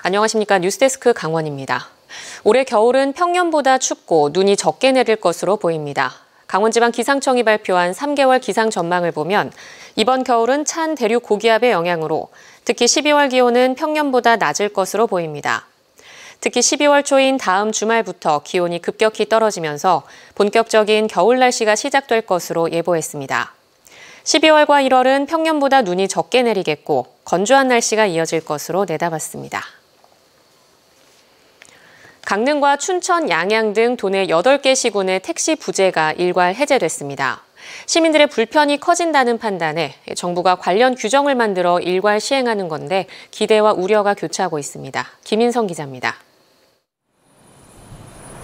안녕하십니까. 뉴스데스크 강원입니다. 올해 겨울은 평년보다 춥고 눈이 적게 내릴 것으로 보입니다. 강원지방기상청이 발표한 3개월 기상 전망을 보면 이번 겨울은 찬 대륙 고기압의 영향으로 특히 12월 기온은 평년보다 낮을 것으로 보입니다. 특히 12월 초인 다음 주말부터 기온이 급격히 떨어지면서 본격적인 겨울 날씨가 시작될 것으로 예보했습니다. 12월과 1월은 평년보다 눈이 적게 내리겠고 건조한 날씨가 이어질 것으로 내다봤습니다. 강릉과 춘천, 양양 등 도내 8개 시군의 택시 부재가 일괄 해제됐습니다. 시민들의 불편이 커진다는 판단에 정부가 관련 규정을 만들어 일괄 시행하는 건데 기대와 우려가 교차하고 있습니다. 김인성 기자입니다.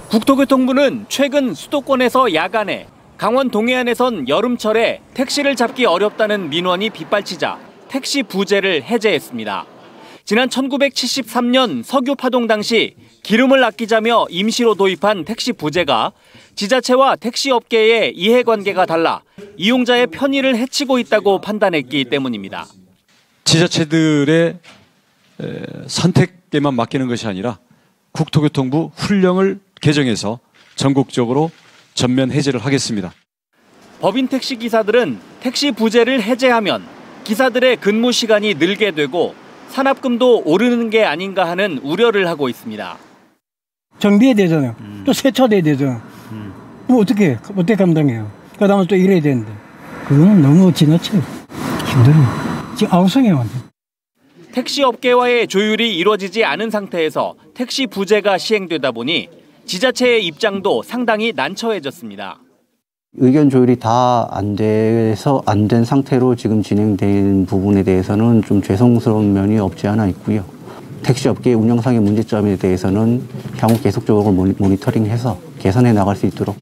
국토교통부는 최근 수도권에서 야간에, 강원 동해안에선 여름철에 택시를 잡기 어렵다는 민원이 빗발치자 택시 부재를 해제했습니다. 지난 1973년 석유 파동 당시 기름을 아끼자며 임시로 도입한 택시 부재가 지자체와 택시업계의 이해관계가 달라 이용자의 편의를 해치고 있다고 판단했기 때문입니다. 지자체들의 선택에만 맡기는 것이 아니라 국토교통부 훈령을 개정해서 전국적으로 전면 해제를 하겠습니다. 법인 택시 기사들은 택시 부재를 해제하면 기사들의 근무 시간이 늘게 되고 산업금도 오르는 게 아닌가 하는 우려를 하고 있습니다. 정비해야 되잖아요. 또 세차돼야 되잖아요. 뭐 어떻게 감당해요? 그다음에 또 일해야 되는데. 그건 너무 지나쳐요. 힘들어요. 지금 아우성해요. 완전. 택시 업계와의 조율이 이루어지지 않은 상태에서 택시 부재가 시행되다 보니 지자체의 입장도 상당히 난처해졌습니다. 의견 조율이 다 안 돼서 안 된 상태로 지금 진행된 부분에 대해서는 좀 죄송스러운 면이 없지 않아 있고요. 택시업계 운영상의 문제점에 대해서는 향후 계속적으로 모니터링해서 개선해 나갈 수 있도록.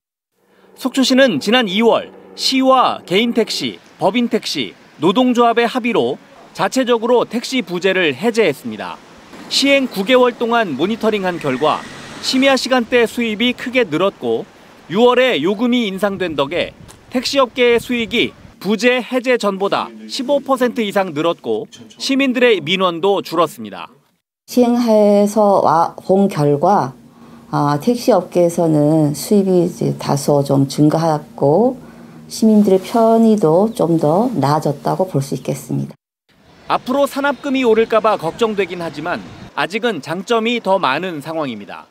속초시는 지난 2월 시와 개인 택시, 법인 택시, 노동조합의 합의로 자체적으로 택시 부재를 해제했습니다. 시행 9개월 동안 모니터링한 결과 심야 시간대 수입이 크게 늘었고 6월에 요금이 인상된 덕에 택시업계의 수익이 부재 해제 전보다 15% 이상 늘었고 시민들의 민원도 줄었습니다. 시행해서 본 결과 택시업계에서는 수입이 이제 다소 좀 증가했고 시민들의 편의도 좀 더 나아졌다고 볼 수 있겠습니다. 앞으로 산업금이 오를까 봐 걱정되긴 하지만 아직은 장점이 더 많은 상황입니다.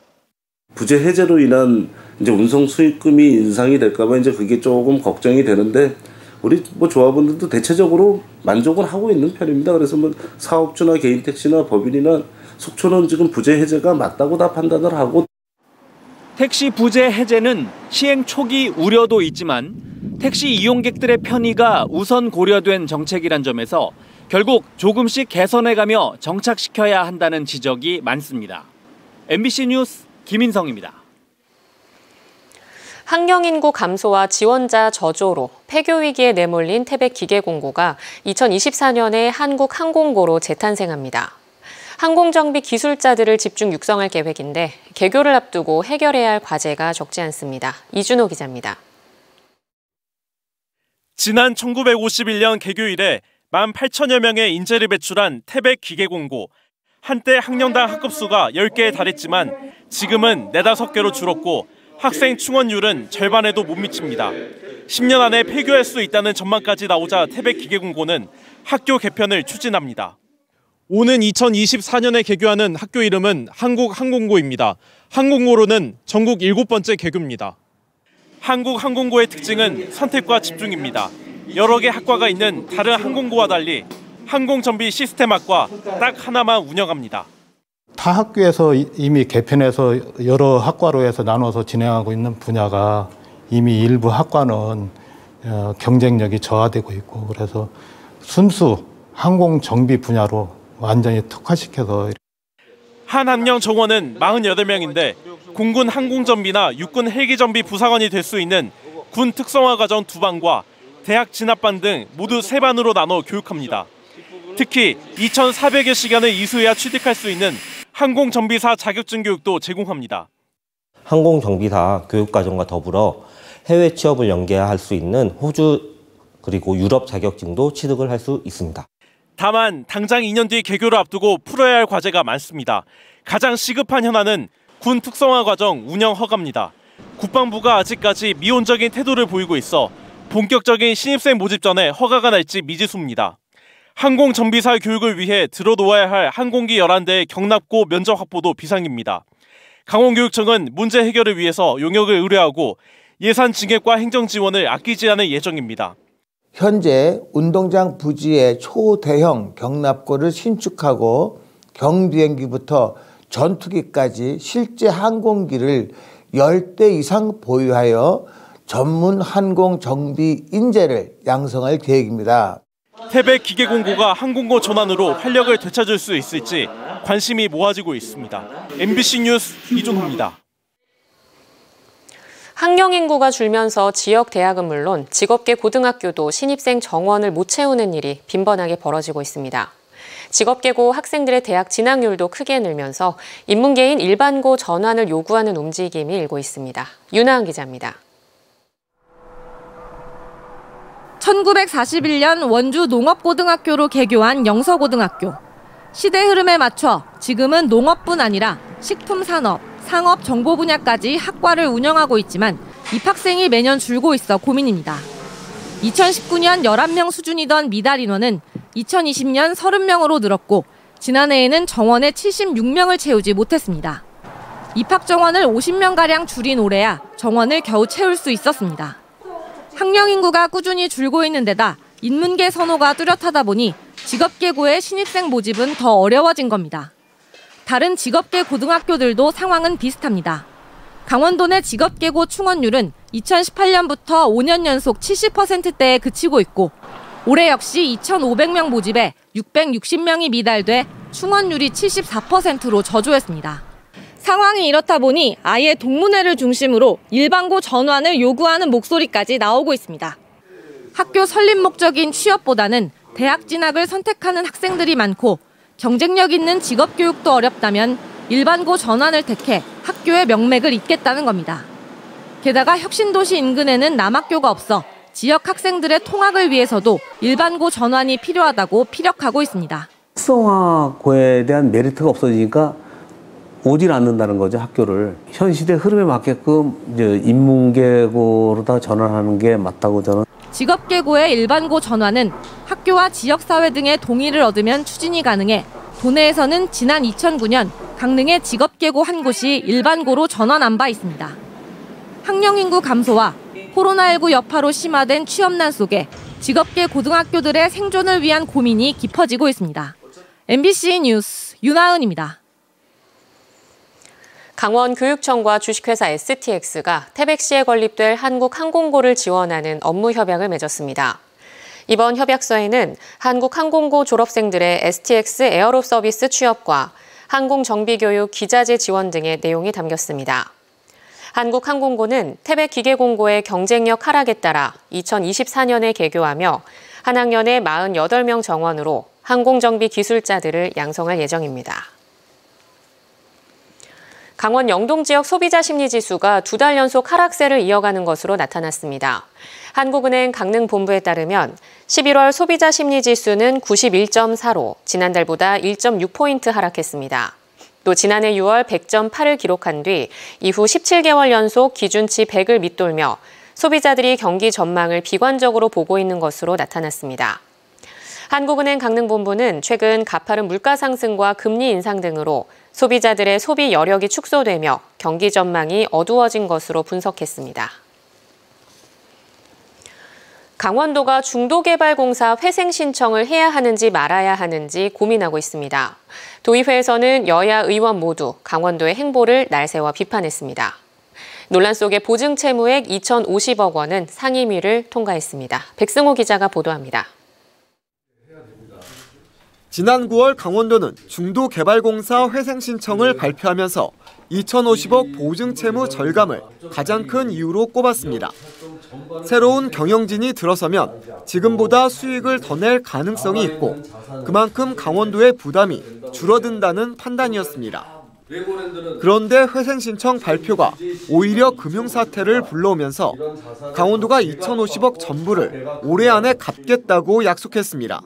부재 해제로 인한 이제 운송 수익금이 인상이 될까 봐 이제 그게 조금 걱정이 되는데 우리 조합원들도 대체적으로 만족을 하고 있는 편입니다. 그래서 사업주나 개인 택시나 법인이나 속초는 지금 부재 해제가 맞다고 다 판단을 하고. 택시 부재 해제는 시행 초기 우려도 있지만 택시 이용객들의 편의가 우선 고려된 정책이란 점에서 결국 조금씩 개선해가며 정착시켜야 한다는 지적이 많습니다. MBC 뉴스 김인성입니다. 학령인구 감소와 지원자 저조로 폐교 위기에 내몰린 태백 기계공고가 2024년에 한국항공고로 재탄생합니다. 항공정비 기술자들을 집중 육성할 계획인데 개교를 앞두고 해결해야 할 과제가 적지 않습니다. 이준호 기자입니다. 지난 1951년 개교 이래 18,000여 명의 인재를 배출한 태백 기계공고. 한때 학년당 학급수가 10개에 달했지만 지금은 4, 5개로 줄었고 학생 충원율은 절반에도 못 미칩니다. 10년 안에 폐교할 수 있다는 전망까지 나오자 태백 기계공고는 학교 개편을 추진합니다. 오는 2024년에 개교하는 학교 이름은 한국항공고입니다. 항공고로는 전국 7번째 개교입니다. 한국항공고의 특징은 선택과 집중입니다. 여러 개 학과가 있는 다른 항공고와 달리 항공정비 시스템학과 딱 하나만 운영합니다. 타 학교에서 이미 개편해서 여러 학과로 해서 나눠서 진행하고 있는 분야가 이미 일부 학과는 경쟁력이 저하되고 있고 그래서 순수 항공정비 분야로 완전히 특화시켜서. 한 학령 정원은 48명인데 공군 항공정비나 육군 헬기정비 부사관이 될 수 있는 군 특성화과정 2반과 대학 진학반 등 모두 3반으로 나눠 교육합니다. 특히 2,400여 시간을 이수해야 취득할 수 있는 항공정비사 자격증 교육도 제공합니다. 항공정비사 교육과정과 더불어 해외 취업을 연계할 수 있는 호주 그리고 유럽 자격증도 취득을 할 수 있습니다. 다만 당장 2년 뒤 개교를 앞두고 풀어야 할 과제가 많습니다. 가장 시급한 현안은 군 특성화 과정 운영 허가입니다. 국방부가 아직까지 미온적인 태도를 보이고 있어 본격적인 신입생 모집 전에 허가가 날지 미지수입니다. 항공정비사 교육을 위해 들어놓아야 할 항공기 11대의 경납고 면접 확보도 비상입니다. 강원교육청은 문제 해결을 위해서 용역을 의뢰하고 예산 증액과 행정 지원을 아끼지 않을 예정입니다. 현재 운동장 부지의 초대형 경납고를 신축하고 경비행기부터 전투기까지 실제 항공기를 10대 이상 보유하여 전문 항공 정비 인재를 양성할 계획입니다. 태백 기계공고가 항공고 전환으로 활력을 되찾을 수 있을지 관심이 모아지고 있습니다. MBC 뉴스 이종호입니다. 학령 인구가 줄면서 지역 대학은 물론 직업계 고등학교도 신입생 정원을 못 채우는 일이 빈번하게 벌어지고 있습니다. 직업계고 학생들의 대학 진학률도 크게 늘면서 인문계인 일반고 전환을 요구하는 움직임이 일고 있습니다. 윤하은 기자입니다. 1941년 원주 농업고등학교로 개교한 영서고등학교. 시대 흐름에 맞춰 지금은 농업뿐 아니라 식품산업, 상업 정보 분야까지 학과를 운영하고 있지만 입학생이 매년 줄고 있어 고민입니다. 2019년 11명 수준이던 미달 인원은 2020년 30명으로 늘었고 지난해에는 정원에 76명을 채우지 못했습니다. 입학 정원을 50명가량 줄인 올해야 정원을 겨우 채울 수 있었습니다. 학령 인구가 꾸준히 줄고 있는 데다 인문계 선호가 뚜렷하다 보니 직업계고의 신입생 모집은 더 어려워진 겁니다. 다른 직업계 고등학교들도 상황은 비슷합니다. 강원도 내 직업계고 충원율은 2018년부터 5년 연속 70%대에 그치고 있고 올해 역시 2,500명 모집에 660명이 미달돼 충원율이 74%로 저조했습니다. 상황이 이렇다 보니 아예 동문회를 중심으로 일반고 전환을 요구하는 목소리까지 나오고 있습니다. 학교 설립 목적인 취업보다는 대학 진학을 선택하는 학생들이 많고 경쟁력 있는 직업교육도 어렵다면 일반고 전환을 택해 학교의 명맥을 잇겠다는 겁니다. 게다가 혁신도시 인근에는 남학교가 없어 지역 학생들의 통학을 위해서도 일반고 전환이 필요하다고 피력하고 있습니다. 특성화고에 대한 메리트가 없어지니까 오질 않는다는 거죠, 학교를. 현 시대 흐름에 맞게끔 이제 인문계고로 다 전환하는 게 맞다고 저는. 직업계고의 일반고 전환은 학교와 지역사회 등의 동의를 얻으면 추진이 가능해 도내에서는 지난 2009년 강릉의 직업계고 한 곳이 일반고로 전환한 바 있습니다. 학령 인구 감소와 코로나19 여파로 심화된 취업난 속에 직업계 고등학교들의 생존을 위한 고민이 깊어지고 있습니다. MBC 뉴스 윤하은입니다. 강원교육청과 주식회사 STX가 태백시에 건립될 한국항공고를 지원하는 업무 협약을 맺었습니다. 이번 협약서에는 한국항공고 졸업생들의 STX 에어로 서비스 취업과 항공정비교육 기자재 지원 등의 내용이 담겼습니다. 한국항공고는 태백기계공고의 경쟁력 하락에 따라 2024년에 개교하며 한 학년에 48명 정원으로 항공정비 기술자들을 양성할 예정입니다. 강원 영동 지역 소비자 심리지수가 2달 연속 하락세를 이어가는 것으로 나타났습니다. 한국은행 강릉본부에 따르면 11월 소비자 심리지수는 91.4로 지난달보다 1.6포인트 하락했습니다. 또 지난해 6월 100.8을 기록한 뒤 이후 17개월 연속 기준치 100을 밑돌며 소비자들이 경기 전망을 비관적으로 보고 있는 것으로 나타났습니다. 한국은행 강릉본부는 최근 가파른 물가 상승과 금리 인상 등으로 소비자들의 소비 여력이 축소되며 경기 전망이 어두워진 것으로 분석했습니다. 강원도가 중도개발공사 회생 신청을 해야 하는지 말아야 하는지 고민하고 있습니다. 도의회에서는 여야 의원 모두 강원도의 행보를 날새워 비판했습니다. 논란 속의 보증 채무액 2,050억 원은 상임위를 통과했습니다. 백승호 기자가 보도합니다. 지난 9월 강원도는 중도개발공사 회생 신청을 발표하면서 2,050억 보증 채무 절감을 가장 큰 이유로 꼽았습니다. 새로운 경영진이 들어서면 지금보다 수익을 더 낼 가능성이 있고 그만큼 강원도의 부담이 줄어든다는 판단이었습니다. 그런데 회생 신청 발표가 오히려 금융사태를 불러오면서 강원도가 2,050억 전부를 올해 안에 갚겠다고 약속했습니다.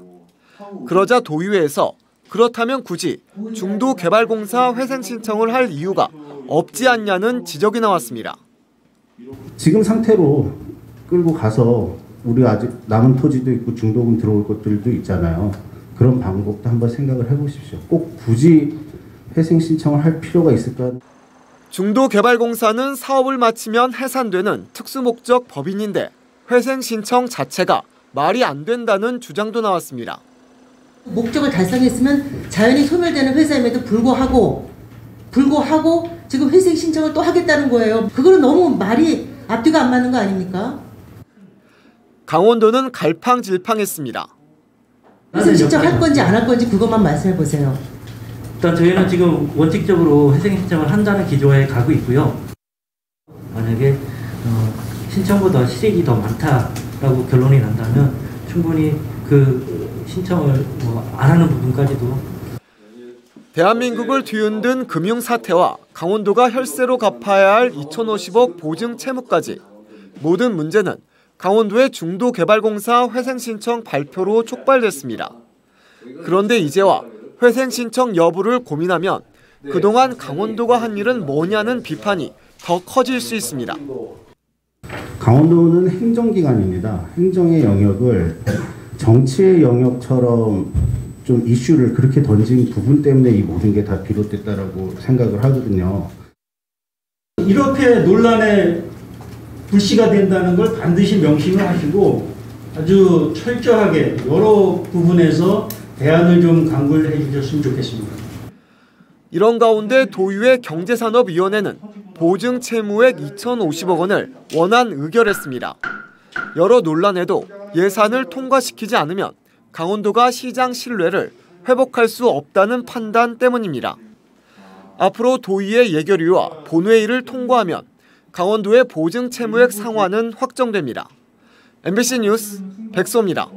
그러자 도의회에서 그렇다면 굳이 중도개발공사 회생 신청을 할 이유가 없지 않냐는 지적이 나왔습니다. 지금 상태로 끌고 가서 우리 아직 남은 토지도 있고 중도금 들어올 것들도 있잖아요. 그런 방법도 한번 생각을 해보십시오. 꼭 굳이 회생 신청을 할 필요가 있을까? 중도개발공사는 사업을 마치면 해산되는 특수목적 법인인데 회생 신청 자체가 말이 안 된다는 주장도 나왔습니다. 목적을 달성했으면 자연히 소멸되는 회사임에도 불구하고 지금 회생 신청을 또 하겠다는 거예요. 그거는 너무 말이 앞뒤가 안 맞는 거 아닙니까? 강원도는 갈팡질팡했습니다. 회생 신청할 건지 안 할 건지 그것만 말씀해 보세요. 일단 저희는 지금 원칙적으로 회생 신청을 한다는 기조에 가고 있고요. 만약에 신청보다 실익이 더 많다라고 결론이 난다면 충분히 그 신청을 안 하는 부분까지도. 대한민국을 뒤흔든 금융 사태와 강원도가 혈세로 갚아야 할 2,050억 보증 채무까지 모든 문제는 강원도의 중도개발공사 회생 신청 발표로 촉발됐습니다. 그런데 이제와 회생 신청 여부를 고민하면 그동안 강원도가 한 일은 뭐냐는 비판이 더 커질 수 있습니다. 강원도는 행정기관입니다. 행정의 영역을 정치의 영역처럼 좀 이슈를 그렇게 던진 부분 때문에 이 모든 게 다 비롯됐다라고 생각을 하거든요. 이렇게 논란에 불씨가 된다는 걸 반드시 명심을 하시고 아주 철저하게 여러 부분에서 대안을 좀 강구를 해주셨으면 좋겠습니다. 이런 가운데 도의회 경제산업위원회는 보증 채무액 2,050억 원을 원안 의결했습니다. 여러 논란에도 예산을 통과시키지 않으면 강원도가 시장 신뢰를 회복할 수 없다는 판단 때문입니다. 앞으로 도의회 예결위와 본회의를 통과하면 강원도의 보증 채무액 상환은 확정됩니다. MBC 뉴스 백소입니다.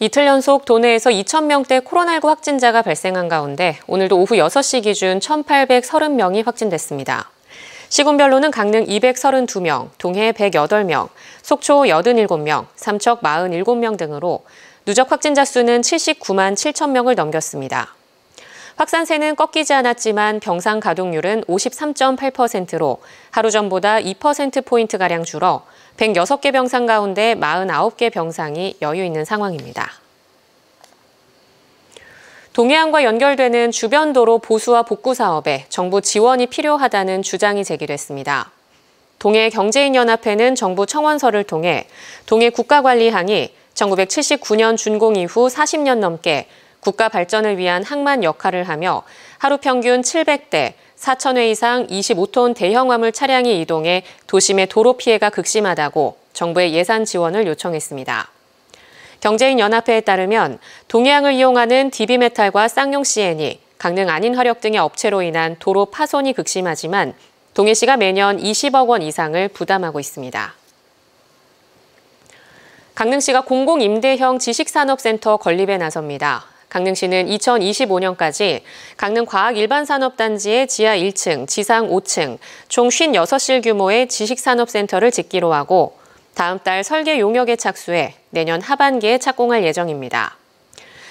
이틀 연속 도내에서 2,000명대 코로나19 확진자가 발생한 가운데 오늘도 오후 6시 기준 1,830명이 확진됐습니다. 시군별로는 강릉 232명, 동해 108명, 속초 87명, 삼척 47명 등으로 누적 확진자 수는 79만 7천 명을 넘겼습니다. 확산세는 꺾이지 않았지만 병상 가동률은 53.8%로 하루 전보다 2%포인트가량 줄어 106개 병상 가운데 49개 병상이 여유 있는 상황입니다. 동해안과 연결되는 주변 도로 보수와 복구 사업에 정부 지원이 필요하다는 주장이 제기됐습니다. 동해경제인연합회는 정부 청원서를 통해 동해 국가관리항이 1979년 준공 이후 40년 넘게 국가 발전을 위한 항만 역할을 하며 하루 평균 700대, 4,000회 이상 25톤 대형 화물 차량이 이동해 도심의 도로 피해가 극심하다고 정부의 예산 지원을 요청했습니다. 경제인연합회에 따르면 동해항을 이용하는 DB메탈과 쌍용CN이, 강릉 안인화력 등의 업체로 인한 도로 파손이 극심하지만 동해시가 매년 20억 원 이상을 부담하고 있습니다. 강릉시가 공공임대형 지식산업센터 건립에 나섭니다. 강릉시는 2025년까지 강릉 과학일반산업단지의 지하 1층, 지상 5층, 총 56실 규모의 지식산업센터를 짓기로 하고 다음 달 설계 용역에 착수해 내년 하반기에 착공할 예정입니다.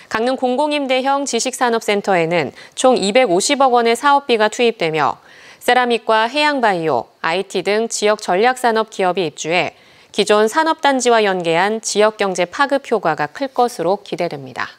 강릉 공공임대형 지식산업센터에는 총 250억 원의 사업비가 투입되며 세라믹과 해양바이오, IT 등 지역 전략산업 기업이 입주해 기존 산업단지와 연계한 지역경제 파급 효과가 클 것으로 기대됩니다.